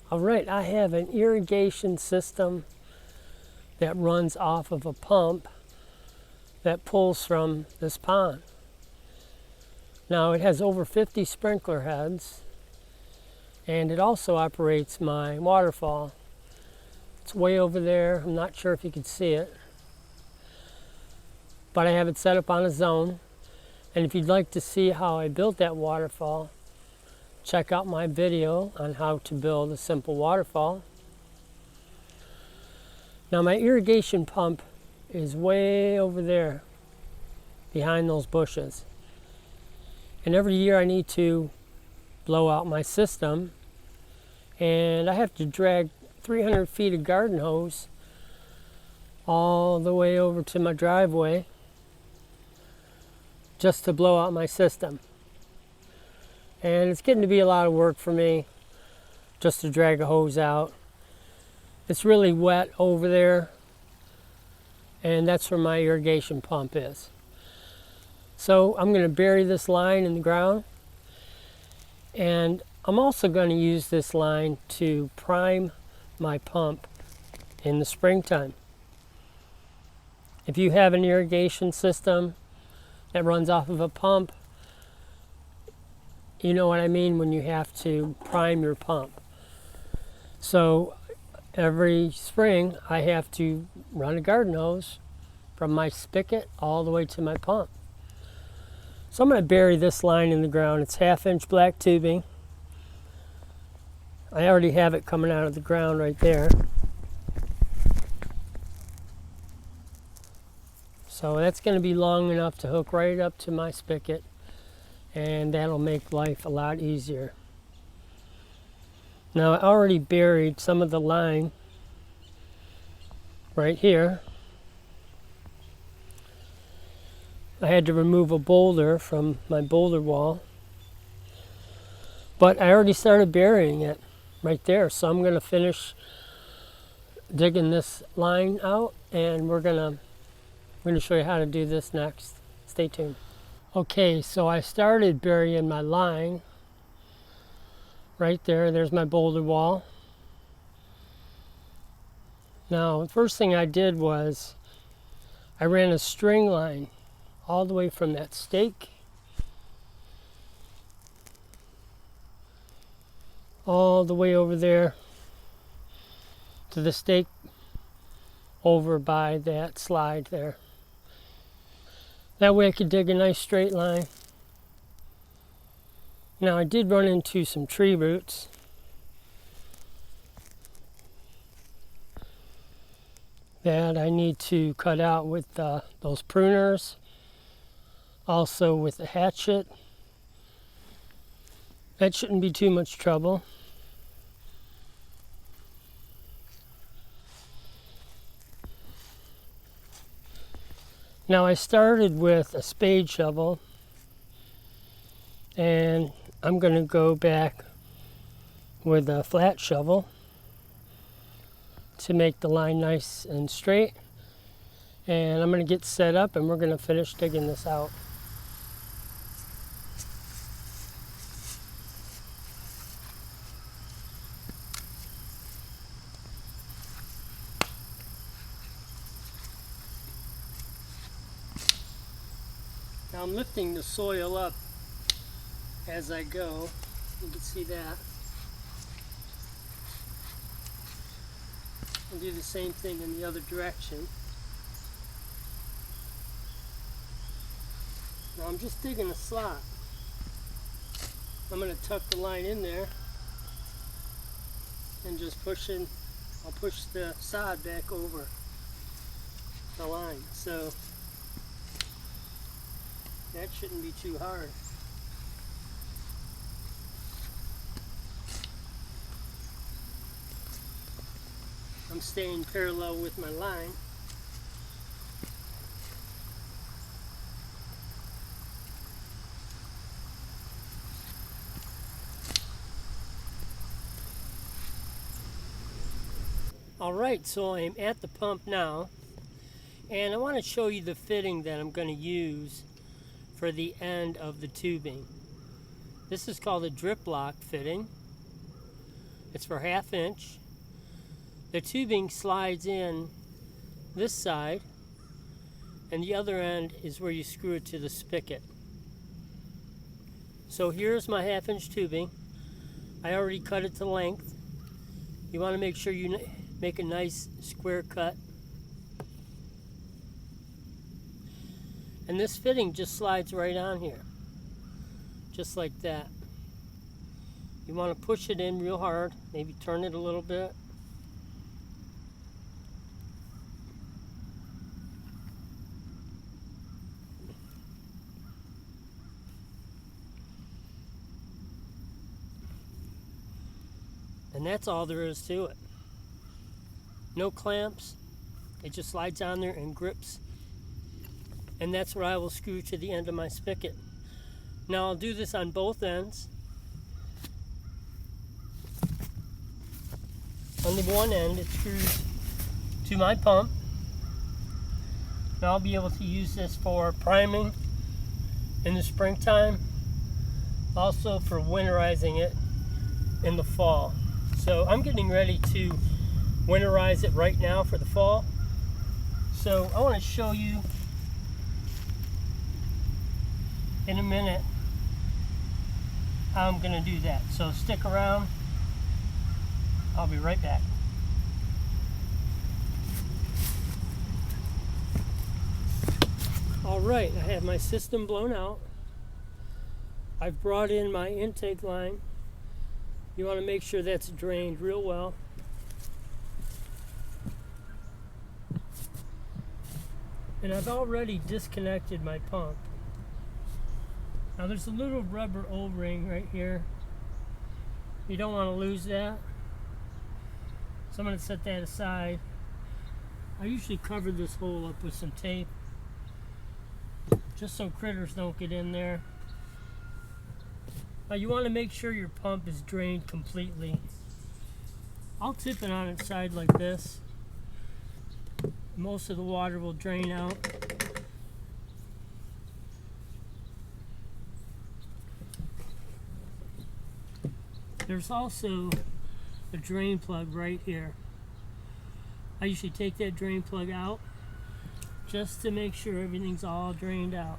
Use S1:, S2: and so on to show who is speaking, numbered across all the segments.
S1: All right, I have an irrigation system that runs off of a pump that pulls from this pond. Now it has over 50 sprinkler heads, and it also operates my waterfall. It's way over there. I'm not sure if you can see it, but I have it set up on a zone. And if you'd like to see how I built that waterfall, check out my video on how to build a simple waterfall. Now my irrigation pump is way over there behind those bushes. And every year I need to blow out my system, and I have to drag 300 feet of garden hose all the way over to my driveway just to blow out my system. And it's getting to be a lot of work for me just to drag a hose out. It's really wet over there, and that's where my irrigation pump is. So I'm going to bury this line in the ground, and I'm also going to use this line to prime my pump in the springtime. If you have an irrigation system that runs off of a pump, you know what I mean when you have to prime your pump. So every spring I have to run a garden hose from my spigot all the way to my pump. So I'm going to bury this line in the ground. It's 1/2-inch black tubing. I already have it coming out of the ground right there. So that's going to be long enough to hook right up to my spigot, and that'll make life a lot easier. Now I already buried some of the line right here. I had to remove a boulder from my boulder wall, but I already started burying it right there. So I'm going to finish digging this line out, and we're going to show you how to do this next. Stay tuned. Okay, so I started burying my line right there. There's my boulder wall. Now, the first thing I did was I ran a string line all the way from that stake all the way over there to the stake over by that slide there. That way I could dig a nice straight line. Now I did run into some tree roots. That I need to cut out with those pruners. Also with the hatchet. That shouldn't be too much trouble. Now I started with a spade shovel, and I'm going to go back with a flat shovel to make the line nice and straight. And I'm going to get set up, and we're going to finish digging this out. Now I'm lifting the soil up as I go. You can see that. I'll do the same thing in the other direction. Now I'm just digging a slot. I'm going to tuck the line in there and just I'll push the sod back over the line. So that shouldn't be too hard. I'm staying parallel with my line. Alright, so I'm at the pump now, and I want to show you the fitting that I'm going to use for the end of the tubing. This is called a drip lock fitting. It's for 1/2 inch. The tubing slides in this side, and the other end is where you screw it to the spigot. So here's my 1/2 inch tubing. I already cut it to length. You want to make sure you make a nice square cut. And this fitting just slides right on here, just like that. You want to push it in real hard, maybe turn it a little bit. And that's all there is to it. No clamps. It just slides on there and grips. And that's what I will screw to the end of my spigot. Now I'll do this on both ends. On the one end, it screws to my pump. Now I'll be able to use this for priming in the springtime, also for winterizing it in the fall. So I'm getting ready to winterize it right now for the fall. So I want to show you in a minute how I'm going to do that. So stick around. I'll be right back. All right, I have my system blown out. I've brought in my intake line. You want to make sure that's drained real well. And I've already disconnected my pump. Now there's a little rubber O-ring right here. You don't want to lose that. So I'm going to set that aside. I usually cover this hole up with some tape, just so critters don't get in there. Now you want to make sure your pump is drained completely. I'll tip it on its side like this. Most of the water will drain out. There's also a drain plug right here. I usually take that drain plug out just to make sure everything's all drained out.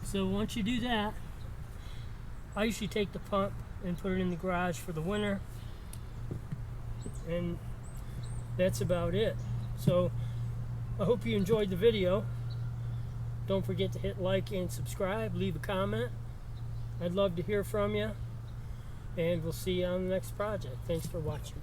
S1: So once you do that, I usually take the pump and put it in the garage for the winter, and that's about it. So I hope you enjoyed the video. Don't forget to hit like and subscribe, leave a comment. I'd love to hear from you, and we'll see you on the next project. Thanks for watching.